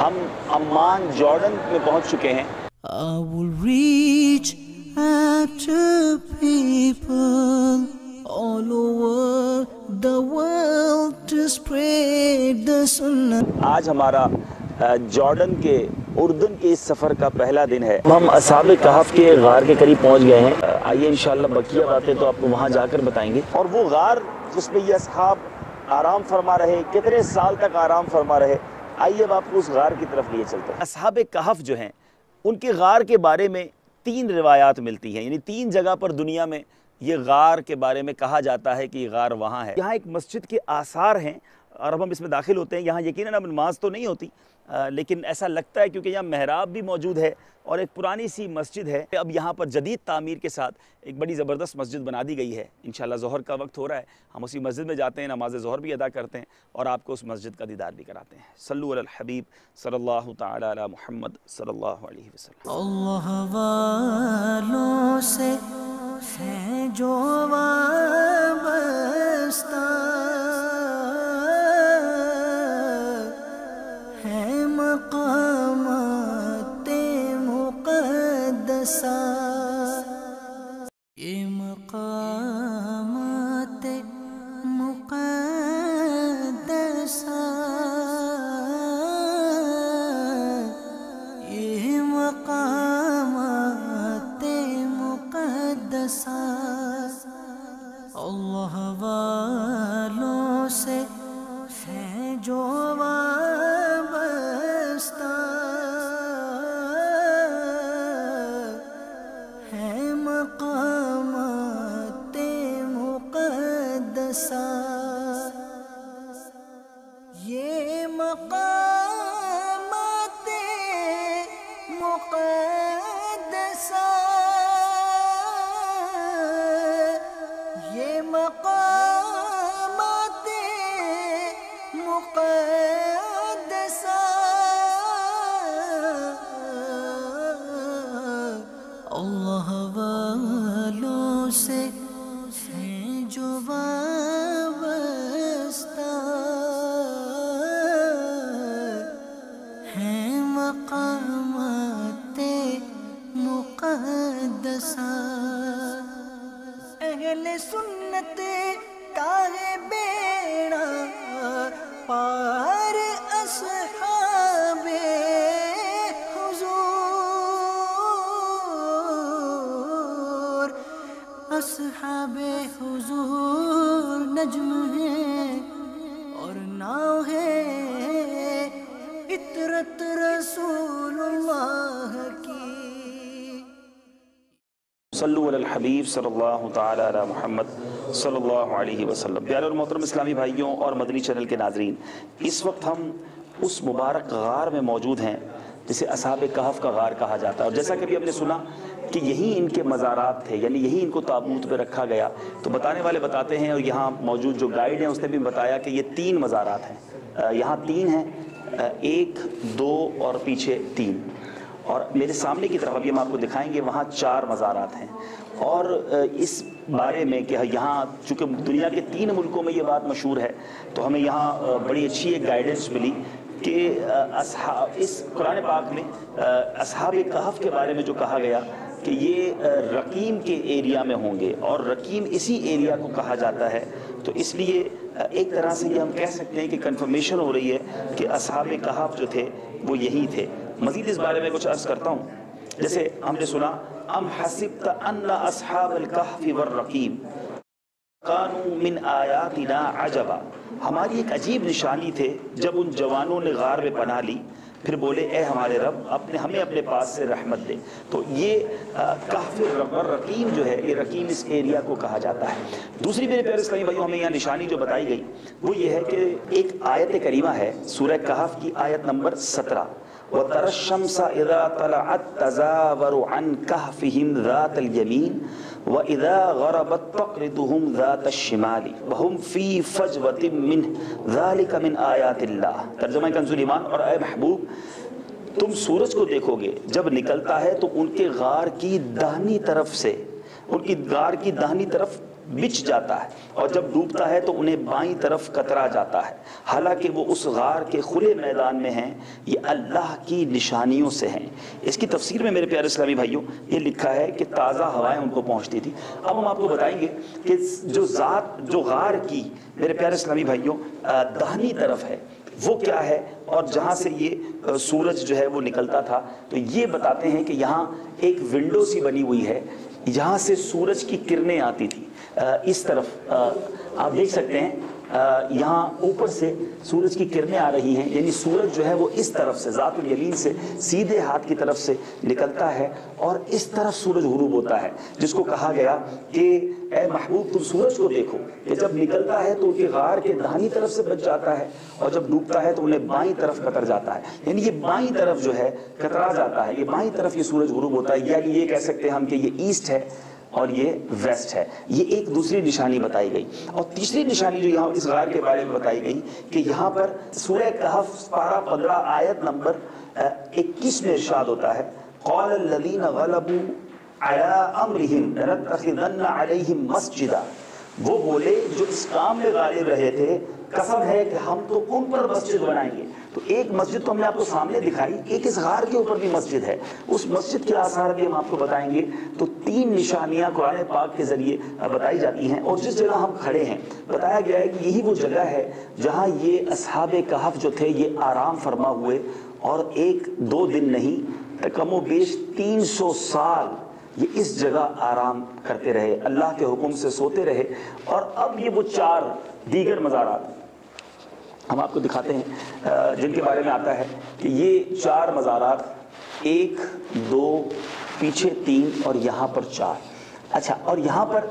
ہم Oman Jordan میں پہنچ چکے ہیں. I will reach out to people all over the world to spread the sunnah. آج ہمارا جارڈن کے اردن کے اس سفر کا پہلا دن ہے. ہم اصحاب کہف کے غار کے قریب پہنچ گئے ہیں. آئیے انشاءاللہ بقیہ باتیں تو آپ کو وہاں جا کر بتائیں گے. اور وہ غار جس میں یہ اصحاب آرام فرما رہے، کتنے سال تک آرام فرما رہے، آئیے اب آپ کو اس غار کی طرف لیے چلتے ہیں. اصحاب کہف جو ہیں ان کے غار کے بارے میں 3 روایات ملتی ہیں، یعنی 3 جگہ پر دنیا میں یہ غار کے بارے میں کہا جاتا ہے کہ یہ غار وہاں ہے. یہاں ایک مسجد کے آثار ہیں اور اب ہم اس میں داخل ہوتے ہیں. یہاں یقیناً اب نماز تو نہیں ہوتی لیکن ایسا لگتا ہے کیونکہ یہاں محراب بھی موجود ہے اور ایک پرانی سی مسجد ہے. اب یہاں پر جدید تعمیر کے ساتھ ایک بڑی زبردست مسجد بنا دی گئی ہے. انشاءاللہ ظہر کا وقت ہو رہا ہے، ہم اسی مسجد میں جاتے ہیں، نماز ظہر بھی ادا کرتے ہیں اور آپ کو اس مسجد کا دیدار بھی کراتے ہیں. صلو علی الحبیب صلی اللہ تعالی علی محمد صلی اللہ علیہ وسلم. اللہ والوں سے ہے جو وابستہ، ہے مقامات مقدسہ، یہ مقامات مقدسہ، یہ مقامات مقدسہ. اللہ والوں سے ہے جو وابستہ، ہے مقامات مقدسہ، یہ مقامات مقدسہ، یہ مقامات مقدسہ. اللہ والوں سے ہے جو وابستہ، ہے مقامات مقدسہ. اہل سنت کا ہے بیڑا پار، اصحاب حضور، اصحاب حضور نجم ہے اور ناؤ ہے اطرت رسول اللہ کی. صلو علی الحبیب صلی اللہ تعالی علی محمد صلی اللہ علیہ وسلم. پیارے اور محترم اسلامی بھائیوں اور مدنی چینل کے ناظرین، اس وقت ہم اس مبارک غار میں موجود ہیں جسے اصحاب کہف کا غار کہا جاتا ہے. اور جیسا کہ ابھی ہم نے سنا کہ یہی ان کے مزارات تھے، یعنی یہی ان کو تابوت پہ رکھا گیا. تو بتانے والے بتاتے ہیں اور یہاں موجود جو گائیڈ ہیں اس نے بھی بتایا کہ یہ 3 مزارات ہیں. یہاں 3 ہیں، 1 2 اور پیچھے 3. اور میرے سامنے کی طرف ابھی ہم آپ کو دکھائیں گے وہاں 4 مزارات ہیں. اور اس بارے میں کہ یہاں چونکہ دنیا کے 3 ملکوں میں یہ بات مشہور ہے تو ہمیں یہاں بڑی اچھی ایک گائیڈنس ملی کہ اس قرآن پاک میں اصحاب کہف کے بارے میں جو کہا گیا کہ یہ رقیم کے ایریا میں ہوں گے اور رقیم اسی ایریا کو کہا جاتا ہے. تو اس لیے ایک طرح سے یہ ہم کہہ سکتے ہیں کہ کنفرمیشن ہو رہی ہے کہ اصحاب کہف جو تھے وہ یہی تھے. مزید اس بارے میں کچھ عرض کرتا ہوں. جیسے ہم نے سنا ام حسبت ان اصحاب الکہف والرقیم کانوا من آیاتنا عجبا، ہماری ایک عجیب نشانی تھے جب ان جوانوں نے غار میں پناہ لی، پھر بولے اے ہمارے رب ہمیں اپنے پاس سے رحمت دے. تو یہ کہف والرقیم جو ہے یہ رقیم اس ایریا کو کہا جاتا ہے. دوسری میرے پیارے اسلامی بھائیوں ہمیں یہاں نشانی جو بتائی گئی وہ یہ ہے کہ ایک آیت کریمہ ہے سورہ کہف کی آیت نمبر 17، وَتَرَى الشَّمْسَ إِذَا طَلَعَتْ تَزَاوَرُ عَنْ كَهْفِهِمْ ذَاتَ الْيَمِينِ وَإِذَا غَرَبَتْ تَقْرِضُهُمْ ذَاتَ الشِّمَالِ وَهُمْ فِي فَجْوَةٍ مِّنْهُ ذَلِكَ مِنْ آیَاتِ اللَّهِ. ترجمہ کنز ایمان. اور اے محبوب تم سورج کو دیکھو گے جب نکلتا ہے تو ان کے غار کی داہنی طرف سے، ان کی غار کی داہنی طرف بچ جاتا ہے اور جب ڈوبتا ہے تو انہیں بائیں طرف کترا جاتا ہے، حالانکہ وہ اس غار کے کھلے میدان میں ہیں، یہ اللہ کی نشانیوں سے ہیں۔ اس کی تفسیر میں میرے پیارے اسلامی بھائیوں یہ لکھا ہے کہ تازہ ہوائیں ان کو پہنچتی تھی۔ اب ہم آپ کو بتائیں گے کہ جو غار کی میرے پیارے اسلامی بھائیوں داہنی طرف ہے وہ کیا ہے، اور جہاں سے یہ سورج جو ہے وہ نکلتا تھا، تو یہ بتاتے ہیں کہ یہاں ایک ونڈو سی بنی ہوئی ہے، یہاں سے سورج کی کرنیں آتی تھی۔ اس طرف آپ دیکھ سکتے ہیں یہاں اوپر سے سورج کی کرنیں آ رہی ہیں، یعنی سورج جو ہے وہ اس طرف سے ذات الیمین سے سیدھے ہاتھ کی طرف سے نکلتا ہے اور اس طرف سورج غروب ہوتا ہے، جس کو کہا گیا کہ اے محبوب تم سورج کو دیکھو کہ جب نکلتا ہے تو ان کے غار کے داہنی طرف سے بچ جاتا ہے اور جب ڈوبتا ہے تو انہیں بائیں طرف کتر جاتا ہے، یعنی یہ بائیں طرف جو ہے کترا جاتا ہے، یہ بائیں طرف یہ سورج غروب ہوتا ہے، یعنی یہ کہہ سکتے ہیں ہم کہ یہ ایسٹ ہے اور یہ ویسٹ ہے۔ یہ ایک دوسری نشانی بتائی گئی، اور تیسری نشانی جو یہاں اس غار کے بارے میں بتائی گئی کہ یہاں پر سورہ کہف پارہ 15 آیت نمبر 21 میں ارشاد ہوتا ہے قال الذین غلبوا علی امرہم لنتخذن علیہم مسجدا، وہ بولے جو اس کام میں غالب رہے تھے قسم ہے کہ ہم تو ان پر مسجد بنائیں گے۔ تو ایک مسجد تو ہم نے آپ کو سامنے دکھائی، ایک اس غار کے اوپر بھی مسجد ہے، اس مسجد کے آثار بھی ہم آپ کو بتائیں گے۔ تو 3 نشانیاں قرآن پاک کے ذریعے بتائی جاتی ہیں، اور جس جگہ ہم کھڑے ہیں بتایا گیا ہے کہ یہی وہ جگہ ہے جہاں یہ اصحاب کہف جو تھے یہ آرام فرما ہوئے، اور 1-2 دن نہیں کم و بیش 300 سال یہ اس جگہ آرام کرتے رہے، اللہ کے حکم سے سوتے رہے۔ اور اب یہ وہ 4 دیگر مزارات ہم آپ کو دکھاتے ہیں جن کے بارے میں آتا ہے کہ یہ 4 مزارات 1 2 پیچھے 3 اور یہاں پر 4۔ اچھا، اور یہاں پر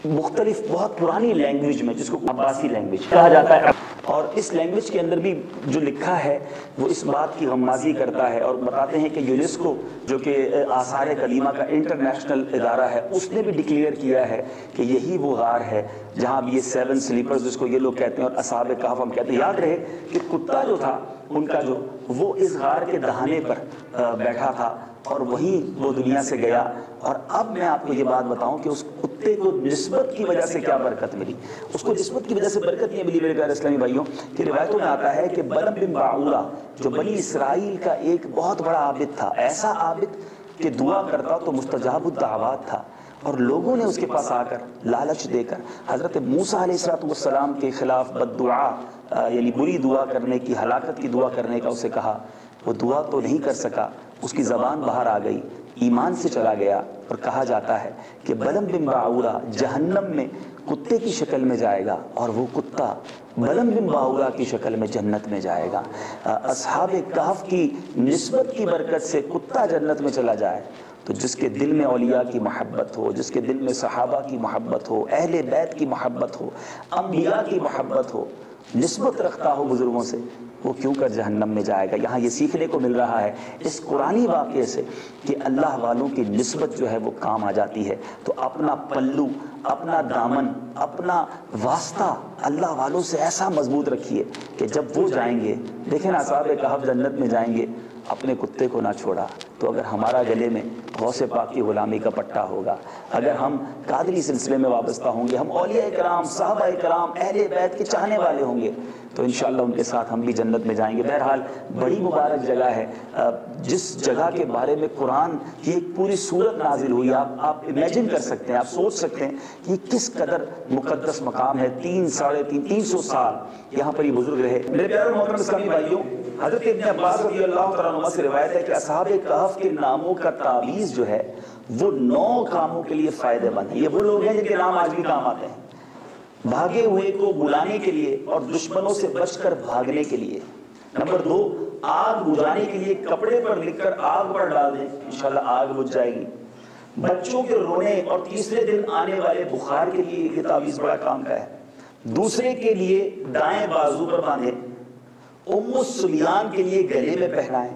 مختلف بہت پرانی لینگویج میں جس کو عباسی لینگویج کہا جاتا ہے، اور اس لینگویج کے اندر بھی جو لکھا ہے وہ اس بات کی غمازی کرتا ہے، اور بتاتے ہیں کہ یونیسکو جو کہ آثار قدیمہ کا انٹرنیشنل ادارہ ہے اس نے بھی ڈکلیئر کیا ہے کہ یہی وہ غار ہے جہاں یہ 7 سلیپرز جس کو یہ لوگ کہتے ہیں اور اصحاب کہف ہم کہتے ہیں۔ یاد رہے کہ کتا جو تھا ان کا جو وہ اس غار کے دہانے پر بیٹھا تھا اور وہیں وہ دنیا سے گیا۔ اور اب میں آپ کو یہ بات بتاؤں کہ اس کتے کو نسبت کی وجہ سے کیا برکت ملی۔ اس کو نسبت کی وجہ سے برکت یہ ملی میرے پیارے اسلامی بھائیوں کہ روایتوں میں آتا ہے کہ بلم بن باعورہ جو بنی اسرائیل کا ایک بہت بڑا عابد تھا، ایسا عابد کہ دعا کرتا تو مستجاب الدعوات تھا، اور لوگوں نے اس کے پاس آ کر لالچ دے کر حضرت موسیٰ علیہ السلام کے خلاف بد دعا یعنی بری دعا کرنے کی، ہلاکت کی دعا کرنے کا اسے کہا۔ وہ دعا تو نہیں کر سکا، اس کی زبان باہر آ گئی، ایمان سے چلا گیا، اور کہا جاتا ہے کہ بلم بن باعورہ جہنم میں کتے کی شکل میں جائے گا اور وہ کتا بلم بن باعورہ کی شکل میں جنت میں جائے گا۔ اصحاب کہف کی نسبت کی برکت سے کتا جنت میں چلا جائے تو جس کے دل میں اولیاء کی محبت ہو، جس کے دل میں صحابہ کی محبت ہو، اہل بیت کی محبت ہو، انبیاء کی محبت ہو، نسبت رکھتا ہو بزرگوں سے، وہ کیوں کر جہنم میں جائے گا۔ یہاں یہ سیکھنے کو مل رہا ہے اس قرآنی واقعے سے کہ اللہ والوں کی نسبت جو ہے وہ کام آ جاتی ہے۔ تو اپنا پلو، اپنا دامن، اپنا واسطہ اللہ والوں سے ایسا مضبوط رکھیے کہ جب وہ جائیں گے، دیکھیں نا اصحاب کہف جنت میں جائیں گے، اپنے کتے کو نہ چھوڑا، تو اگر ہمارا گلے میں غوث پاک کی غلامی کا پٹا ہوگا، اگر ہم قادری سلسلے میں وابستہ ہوں گے، ہم اولیاء کرام، صحابہ کرام، اہل بیت کے چاہنے والے ہوں گے، تو انشاءاللہ ان کے ساتھ ہم بھی جنت میں جائیں گے۔ بہرحال بڑی مبارک جگہ ہے، جس جگہ کے بارے میں قرآن کی ایک پوری سورت نازل ہوئی۔ آپ امیجن کر سکتے ہیں، آپ سوچ سکتے ہیں کہ کس قدر مقدس مقام ہے۔ 300 سال یہاں پر یہ بزرگ رہے۔ میرے پیارے محترم اسلامی بھائیوں، حضرت ابن عباس رضی اللہ تعالیٰ عنہ سے روایت ہے کہ اصحاب کہف کے ناموں کا تعویذ جو ہے وہ 9 کاموں کے لیے فائدے مند ہے۔ یہ وہ لوگ ہیں جن کے نام آج بھی کام آتے ہیں، بھاگے ہوئے کو بلانے کے لیے اور دشمنوں سے بچ کر بھاگنے کے لیے۔ نمبر 2، آگ بجھانے کے لیے کپڑے پر لکھ کر آگ پر ڈال دیں، انشاءاللہ آگ بجھ جائے گی۔ بچوں کے رونے اور تیسرے دن آنے والے بخار کے لیے یہ تعویذ بڑا کام کا ہے۔ دوسرے کے لیے دائیں بازو پر باندھیں، ام السلیان کے لیے گلے میں پہنائیں۔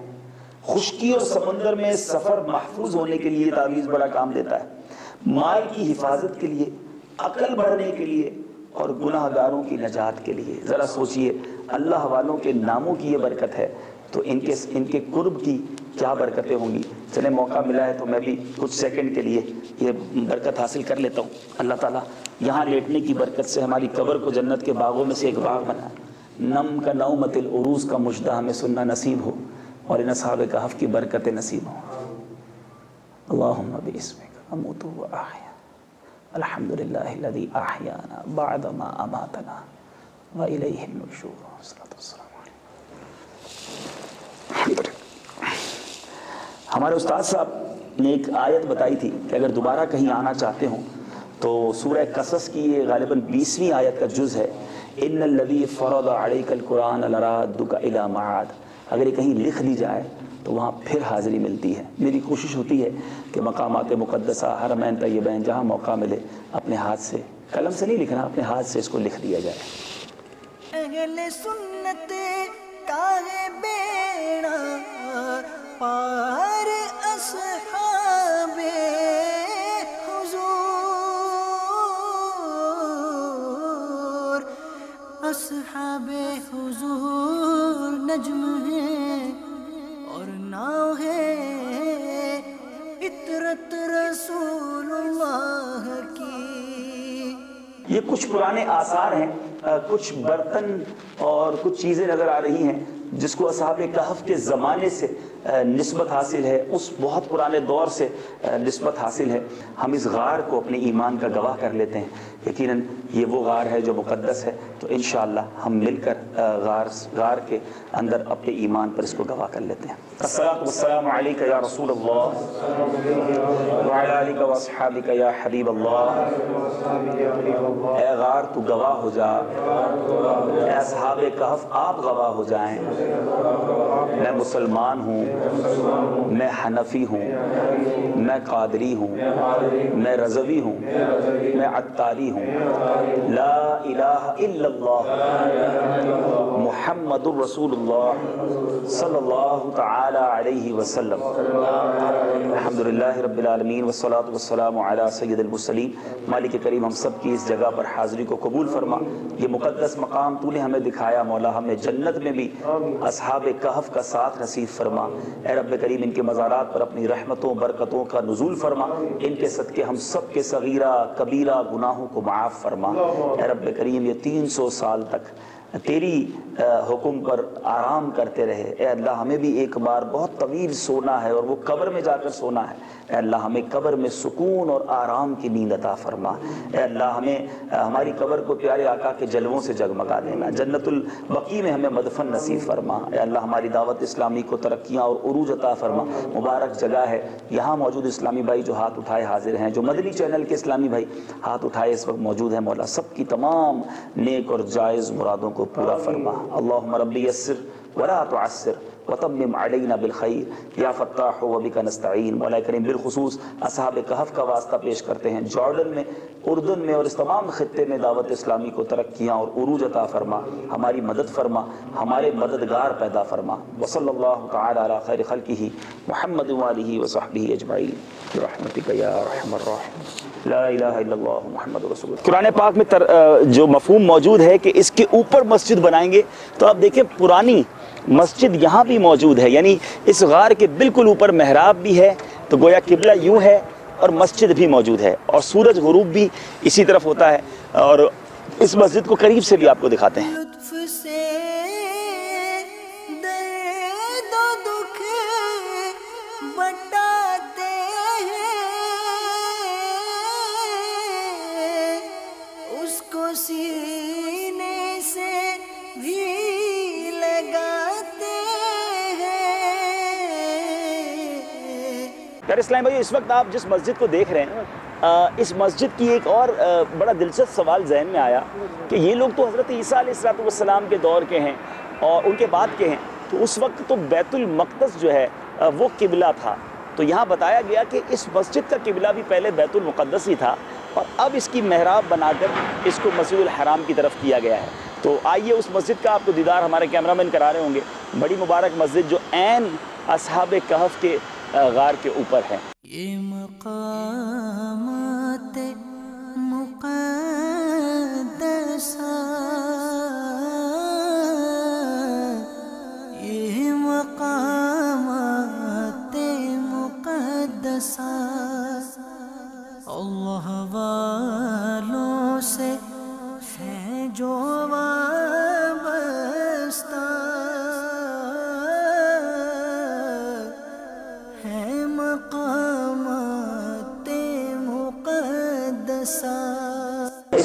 خشکی اور سمندر میں سفر محفوظ ہونے کے لیے تعویذ بڑا کام دیتا ہے۔ مال کی حفاظت کے لیے، عقل بڑھنے کے لیے اور گناہ گاروں کی نجات کے لیے۔ ذرا سوچئے، اللہ والوں کے ناموں کی یہ برکت ہے تو ان کے قرب کی کیا برکتیں ہوں گی. چلیں موقع ملا ہے تو میں بھی کچھ سیکنڈ کے لیے یہ برکت حاصل کر لیتا ہوں. اللہ تعالیٰ یہاں لیٹنے کی برکت سے ہماری قبر کو جنت کے باغوں میں سے ایک باغ بنا. نم کا نومت العروس کا مجدہ ہمیں سننا نصیب ہو اور ان اصحاب کہف کی برکتیں نصیب ہوں. اللہم باسمک اموت و احیا الحمدللہ الذی احیانا بعد ما اماتنا و الیہ النشور. صلی اللہ علیہ وسلم. ہمارے استاد صاحب نے ایک آیت بتائی تھی کہ اگر دوبارہ کہیں آنا چاہتے ہوں تو سورہ قصص کی یہ غالباً 20ویں آیت کا جز ہے. ان الذی فرض علیک القرآن لرادک الی معاد. اگر یہ کہیں لکھ دی جائے تو وہاں پھر حاضری ملتی ہے. میری کوشش ہوتی ہے کہ مقامات مقدسہ حرمین طیبین جہاں موقع ملے اپنے ہاتھ سے، قلم سے نہیں لکھنا، اپنے ہاتھ سے اس کو لکھ دیا جائے. اہل سنت کا ہے بیڑا پار اصحاب حضور. اصحاب حضور نجم ہے اور ناؤ ہے عطرت رسول اللہ کی. یہ کچھ پرانے آثار ہیں، کچھ برتن اور کچھ چیزیں نظر آ رہی ہیں جس کو اصحاب کہف کے زمانے سے نسبت حاصل ہے، اس بہت پرانے دور سے نسبت حاصل ہے. ہم اس غار کو اپنے ایمان کا گواہ کر لیتے ہیں. یقیناً یہ وہ غار ہے جو مقدس ہے، تو انشاءاللہ ہم مل کر غار کے اندر اپنے ایمان پر اس کو گواہ کر لیتے ہیں. الصلاۃ والسلام علیک یا رسول اللہ وعلی آلک واصحابک یا حبیب اللہ. اے غار تو گواہ ہو جا، اے اصحاب کہف آپ گواہ ہو جائیں. میں مسلمان ہوں، میں حنفی ہوں، میں قادری ہوں، میں رضوی ہوں، میں عطاری ہوں. لا الہ الا اللہ محمد الرسول اللہ صلی اللہ تعالی علیہ وسلم. الحمدللہ رب العالمین والصلاة والسلام علی سید المرسلین. مالک کریم ہم سب کی اس جگہ پر حاضری کو قبول فرما. یہ مقدس مقام تو نے ہمیں دکھایا مولا، ہمیں جنت میں بھی اصحاب کہف کا ساتھ نصیب فرما. اے رب کریم ان کے مزارات پر اپنی رحمتوں برکتوں کا نزول فرما. ان کے صدقے ہم سب کے صغیرہ کبیرہ گناہوں کو معاف فرما. اے رب کریم یہ 300 سال تک تیری حکم پر آرام کرتے رہے. اے اللہ ہمیں بھی ایک بار بہت طویل سونا ہے اور وہ قبر میں جا کر سونا ہے. اے اللہ ہمیں قبر میں سکون اور آرام کی نیند عطا فرما. اے اللہ ہمیں ہماری قبر کو پیارے آقا کے جلووں سے جگمگا دینا. جنت البقیع میں ہمیں مدفن نصیب فرما. اے اللہ ہماری دعوت اسلامی کو ترقیاں اور عروج عطا فرما. مبارک جگہ ہے، یہاں موجود اسلامی بھائی جو ہاتھ اٹھائے حاضر ہیں، جو مدنی چینل کے اسلامی بھائی ہاتھ اٹھائے اس وقت موجود ہیں، مولا سب کی تمام نیک اور جائز مرادوں کو پورا فرما. اللہم ربی یسر ولا تعسر وتمم علینا بالخیر یا فتاح وبک نستعین. مولا کریم بالخصوص اصحاب کہف کا واسطہ پیش کرتے ہیں. جارڈن میں، اردن میں اور اس تمام خطے میں دعوت اسلامی کو ترقیاں اور عروج عطا فرما. ہماری مدد فرما، ہمارے مددگار پیدا فرما. وصلی اللہ تعالی علی خیر خلقہ محمد وآلہ وصحبہ اجمعین برحمتک یا ارحم الراحمین. لا الہ الا اللہ محمد رسول اللہ. قرآن پاک میں جو مفہوم موجود ہے کہ اس کے اوپر مسجد بنائیں گے، تو آپ دیکھیں پرانی مسجد یہاں بھی موجود ہے، یعنی اس غار کے بالکل اوپر محراب بھی ہے، تو گویا قبلہ یوں ہے اور مسجد بھی موجود ہے، اور سورج غروب بھی اسی طرف ہوتا ہے. اور اس مسجد کو قریب سے بھی آپ کو دکھاتے ہیں. لطف سے درد و دکھ بٹاتے ہیں، اس کو سینے سے بھی لگاتے ہیں. پیارے اسلام بھائی، اس وقت آپ جس مسجد کو دیکھ رہے ہیں، اس مسجد کی ایک اور بڑا دلچسپ سوال ذہن میں آیا کہ یہ لوگ تو حضرت عیسیٰ علیہ السلام کے دور کے ہیں اور ان کے بعد کے ہیں، تو اس وقت تو بیت المقدس جو ہے وہ قبلہ تھا. تو یہاں بتایا گیا کہ اس مسجد کا قبلہ بھی پہلے بیت المقدس ہی تھا، اور اب اس کی محراب بنا کر اس کو مسجد الحرام کی طرف کیا گیا ہے. تو آئیے اس مسجد کا آپ کو دیدار ہمارے کیمرامین کرا رہے ہوں گے. بڑی مبارک مسجد جو عین اصحاب کہف کے غار کے اوپر ہے. یہ مقامات مقدسہ، یہ مقامات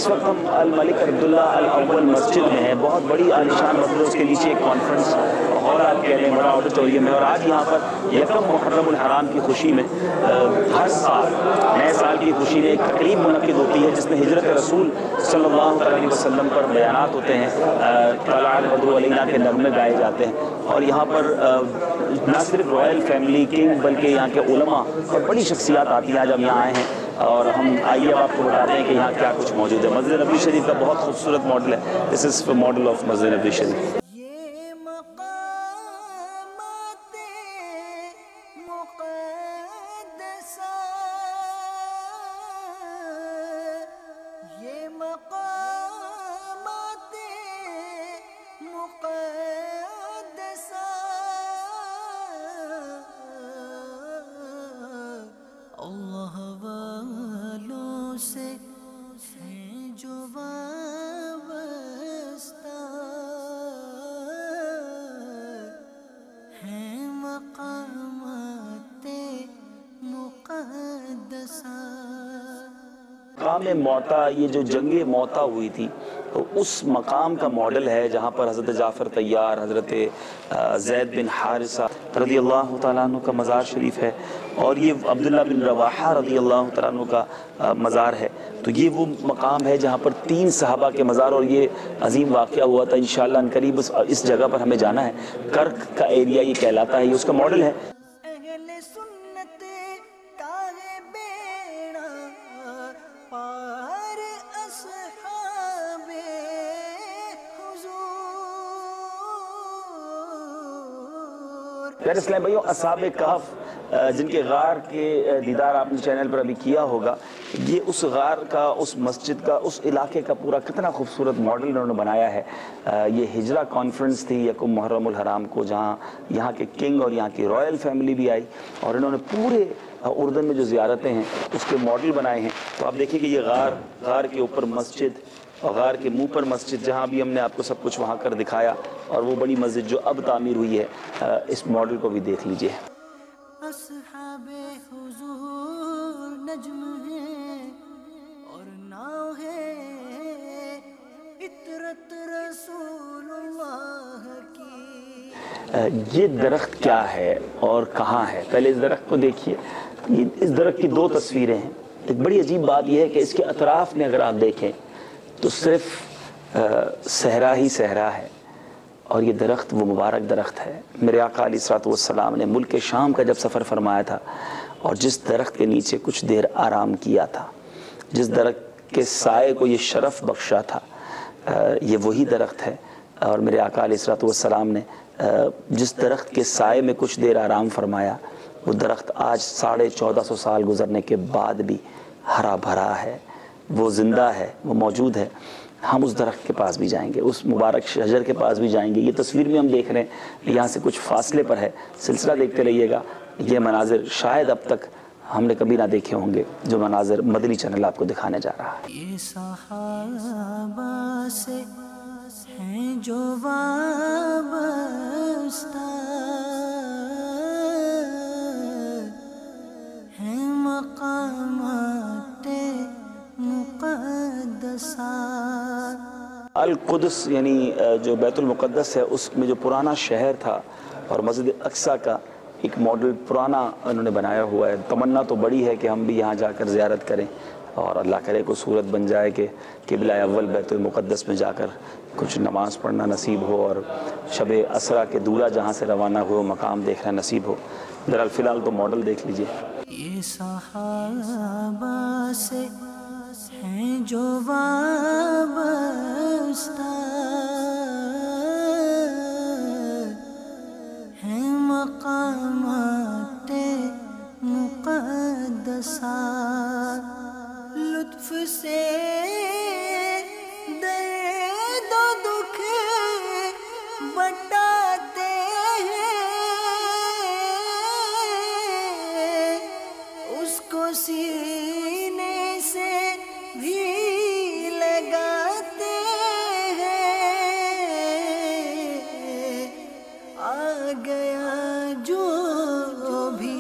اس وقت ہم الملک عبداللہ الاول مسجد میں ہیں، بہت بڑی عالیشان مسجد، اس کے نیچے ایک کانفرنس ہال آپ کہہ لیں، بڑا آڈیٹوریم ہے، اور آج یہاں پر یکم محرم الحرام کی خوشی میں ہر سال نئے سال کی خوشی میں ایک تقریب منعقد ہوتی ہے جس میں ہجرت رسول صلی اللہ علیہ وسلم پر بیانات ہوتے ہیں، طلع البدر علینا کے نغمے گائے جاتے ہیں، اور یہاں پر نہ صرف رائل فیملی کنگ بلکہ یہاں کے علماء اور بڑی شخصیات آتی ہیں۔ آج ہم یہاں آئے ہیں اور ہم آئیے اب آپ کو بتاتے ہیں کہ یہاں کیا کچھ موجود ہے۔ مسجد نبوی شریف کا بہت خوبصورت ماڈل ہے، دس is model of Masjid Nabawi شریف۔ یہ مقامات مقدسہ، یہ مقامات مقدسہ، اللہ والوں سے ہیں جو وابستہ، ہیں مقامات مقدسہ۔ مقام موتا، یہ جو جنگ موتا ہوئی تھی تو اس مقام کا ماڈل ہے جہاں پر حضرت جعفر طیار، حضرت زید بن حارثہ رضی اللہ تعالیٰ عنہ کا مزار شریف ہے، اور یہ عبداللہ بن رواحہ رضی اللہ تعالیٰ عنہ کا مزار ہے۔ تو یہ وہ مقام ہے جہاں پر 3 صحابہ کے مزار، اور یہ عظیم واقعہ ہوا تھا۔ انشاءاللہ انقریب اس جگہ پر ہمیں جانا ہے، کرک کا ایریا یہ کہلاتا ہے، یہ اس کا ماڈل ہے۔ اہل سنت کا ہے بیڑا پار، اصحاب حضور۔ پیارے اسلام بھائیوں، اصحاب کہف جن کے غار کے دیدار آپ نے چینل پر ابھی کیا ہوگا، یہ اس غار کا، اس مسجد کا، اس علاقے کا پورا کتنا خوبصورت ماڈل انہوں نے بنایا ہے۔ یہ ہجرہ کانفرنس تھی یکم محرم الحرام کو، جہاں یہاں کے کنگ اور یہاں کی رائل فیملی بھی آئی، اور انہوں نے پورے اردن میں جو زیارتیں ہیں اس کے ماڈل بنائے ہیں۔ تو آپ دیکھیں کہ یہ غار کے اوپر مسجد، اور غار کے منہ پر مسجد، جہاں بھی ہم نے آپ کو سب کچھ وہاں کر دکھایا، اور وہ بڑی مسجد جو اب تعمیر ہوئی ہے، اس ماڈل کو بھی دیکھ لیجئے۔ اصحاب حضور نجم ہے اور ناؤ ہے، عطرت رسول اللہ کی۔ یہ درخت کیا ہے اور کہاں ہے؟ پہلے اس درخت کو دیکھیے، اس درخت کی 2 تصویریں ہیں۔ ایک بڑی عجیب بات یہ ہے کہ اس کے اطراف میں اگر آپ دیکھیں تو صرف صحرا ہی صحرا ہے، اور یہ درخت وہ مبارک درخت ہے۔ میرے آقا علیہ الصلوۃ والسلام نے ملک شام کا جب سفر فرمایا تھا، اور جس درخت کے نیچے کچھ دیر آرام کیا تھا، جس درخت کے سائے کو یہ شرف بخشا تھا، یہ وہی درخت ہے۔ اور میرے آقا علیہ الصلوۃ والسلام نے جس درخت کے سائے میں کچھ دیر آرام فرمایا، وہ درخت آج 1450 سال گزرنے کے بعد بھی ہرا بھرا ہے، وہ زندہ ہے، وہ موجود ہے۔ ہم اس درخت کے پاس بھی جائیں گے، اس مبارک شجر کے پاس بھی جائیں گے۔ یہ تصویر میں ہم دیکھ رہے ہیں، یہاں سے کچھ فاصلے پر ہے، سلسلہ دیکھتے رہیے گا۔ یہ مناظر شاید اب تک ہم نے کبھی نہ دیکھے ہوں گے، جو مناظر مدنی چینل آپ کو دکھانے جا رہا ہے۔ یہ صحابہ سے ہیں جو وابستہ، ہیں مقامات مقدسہ۔ القدس یعنی جو بیت المقدس ہے، اس میں جو پرانا شہر تھا، اور مسجد اقصیٰ کا ایک ماڈل پرانا انہوں نے بنایا ہوا ہے۔ تمنا تو بڑی ہے کہ ہم بھی یہاں جا کر زیارت کریں، اور اللہ کرے کو صورت بن جائے کہ قبلہ اول بیت المقدس میں جا کر کچھ نماز پڑھنا نصیب ہو، اور شب اسریٰ کے دورہ جہاں سے روانہ ہوئے مقام دیکھنا نصیب ہو۔ بہرحال فی الحال تو ماڈل دیکھ لیجئے۔ یہ صحابہ سے ہیں جو وابستہ، ہیں مقامات مقدسہ۔ لطف سے درد و دکھ بٹاتے ہیں، اس کو سینے سے بھی لگاتے ہیں۔ آ گیا جو بھی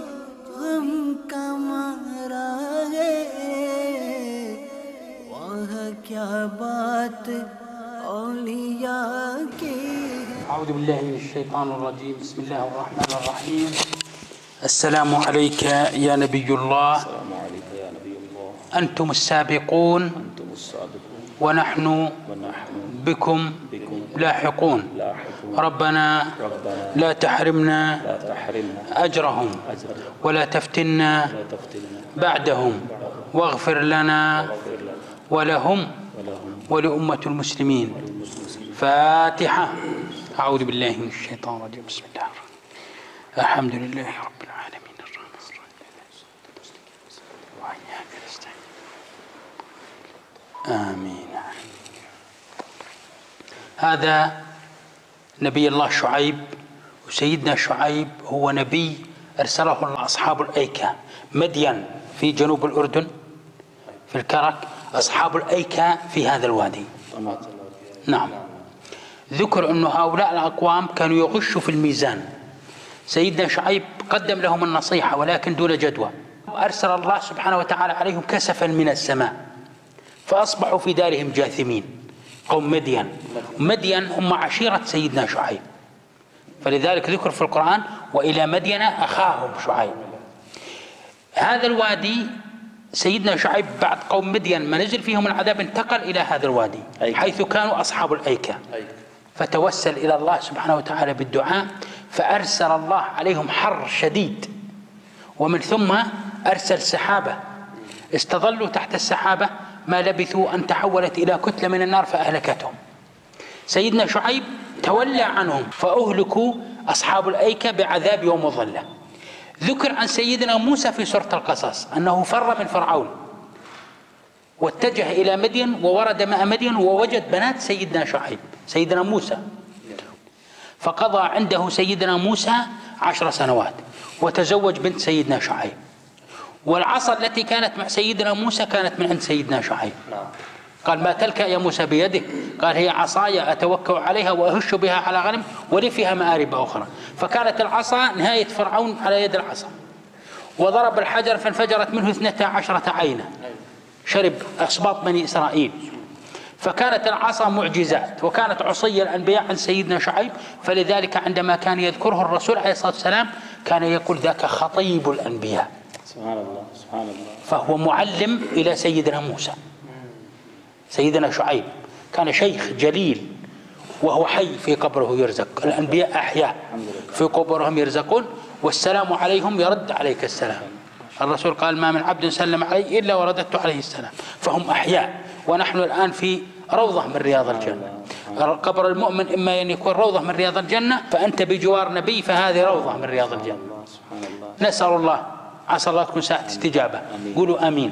غم کا مارا ہے، أعوذ بالله من الشيطان الرجيم. بسم الله الرحمن الرحيم. السلام عليك يا نبي الله. السلام عليك يا نبي الله. أنتم السابقون أنتم السابقون ونحن بكم لاحقون. ربنا لا تحرمنا أجرهم ولا تفتنا بعدهم واغفر لنا ولهم ولأمة المسلمين. فاتحة. أعوذ بالله من الشيطان الرجيم. بسم الله الرحمن الرحيم. الحمد لله رب العالمين الرحمن الرحيم وإياك نستعين. آمين. هذا نبي الله شعيب. وسيدنا شعيب هو نبي أرسله الله أصحاب الأيكة مدين في جنوب الأردن في الكرك. أصحاب الأيكة في هذا الوادي. نعم. ذكر أن هؤلاء الأقوام كانوا يغشوا في الميزان. سيدنا شعيب قدم لهم النصيحة ولكن دون جدوى. أرسل الله سبحانه وتعالى عليهم كسفا من السماء فأصبحوا في دارهم جاثمين. قوم مدين هم عشيرة سيدنا شعيب، فلذلك ذكر في القرآن وإلى مدين أخاهم شعيب. هذا الوادي سيدنا شعيب بعد قوم مدين ما نزل فيهم العذاب انتقل إلى هذا الوادي حيث كانوا أصحاب الأيكة، فتوسل إلى الله سبحانه وتعالى بالدعاء فأرسل الله عليهم حر شديد، ومن ثم أرسل سحابة استظلوا تحت السحابة ما لبثوا أن تحولت إلى كتلة من النار فأهلكتهم. سيدنا شعيب تولى عنهم فأهلكوا أصحاب الأيكة بعذاب يوم الظلة. ذكر عن سيدنا موسى في سورة القصص أنه فر من فرعون واتجه إلى مدين وورد ماء مدين ووجد بنات سيدنا شعيب سيدنا موسى، فقضى عنده سيدنا موسى 10 سنوات وتزوج بنت سيدنا شعيب. والعصا التي كانت مع سيدنا موسى كانت من عند سيدنا شعيب. قال ما تلك يا موسى بيدك؟ قال هي عصاي أتوكأ عليها وأهش بها على غنم ولي فيها مآرب أخرى. فكانت العصا نهاية فرعون على يد العصا، وضرب الحجر فانفجرت منه 12 عينا شرب أسباط بني إسرائيل. فكانت العصا معجزات، وكانت عصي الأنبياء عن سيدنا شعيب، فلذلك عندما كان يذكره الرسول عليه الصلاة والسلام كان يقول ذاك خطيب الأنبياء. سبحان الله سبحان الله. فهو معلم إلى سيدنا موسى. سيدنا شعيب كان شيخ جليل وهو حي في قبره يرزق. الأنبياء أحياء في قبورهم يرزقون، والسلام عليهم يرد عليك السلام. الرسول قال ما من عبد سلم علي إلا ورددت عليه السلام. فهم أحياء، ونحن الآن في روضة من رياض الجنة. قبر المؤمن إما أن يكون روضة من رياض الجنة، فأنت بجوار نبي فهذه روضة من رياض الجنة. نسأل الله عسى الله تكون ساعة استجابة. قولوا آمين.